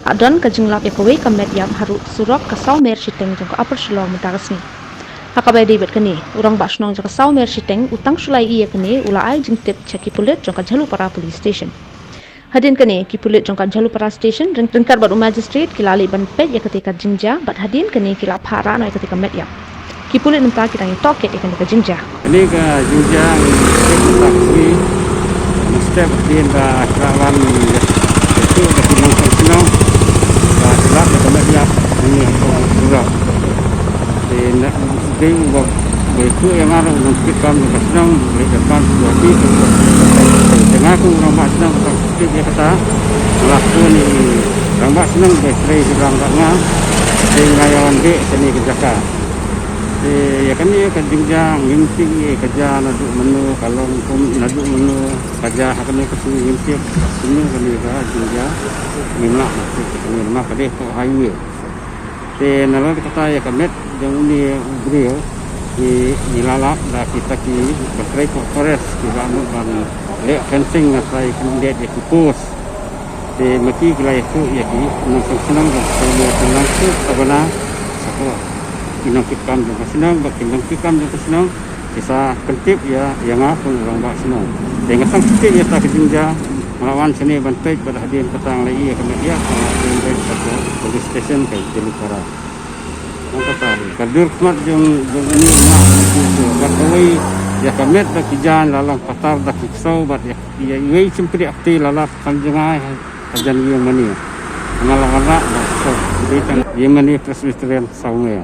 Adan kajing lap yakawai kamet yam haru surok kasau mer shiteng jong ka upper shilong mentaras ni. Hakabai David kani urang basnong jong kasau mer shiteng utang sulai iya kani ulai jing tip ceki pulit jong ka Jalupara police station. Hadin kani ki pulit jong ka Jalupara station rengkar bat magistrate kilali ban pet ya ketika jingja bat hadin kani kila phara noi ketika met yam. Ki pulit nenta kita ngi toket ikan ka jingja. Ini ke jingja saksi step din ka kawan itu ke Gunung Senau ka silap ke met yam ini surau. Di buat itu yang ada untuk kami kesenang beri depan suatu dengan aku ramah senang seperti dia kata melakukan ini ramah senang berkreasi serangkanya sehingga yang di sini kerjakan ya kan dia kerja ngimpi kerja naduk menu kalau naduk menu kerja akan kesini ngimpi sini kan dia kerja minyak minyak kadeh ke highway nalar kata ya kamet yang ini beliau di lalap dah kita ki berkait forest di bangun ban lek fencing nasai kemudian dia kupus di mati kelai itu ya ki nang senang senang tu abana satu inang kikam juga senang bakinang kikam juga senang bisa kentip ya yang aku orang bak senang dengan sang kentip ya tak kejinja melawan sini bantai pada hadirin petang lagi ya kemudian dia satu police station ke Jalupara. Kata kadir kuat yang ini nak itu katoi ya kamet dak kijan lalang patar dak kisau bat ya wei simpri akti lalap kanjengai kajan yang mani ngalang-ngalang so jadi kan yang mani presbyterian saume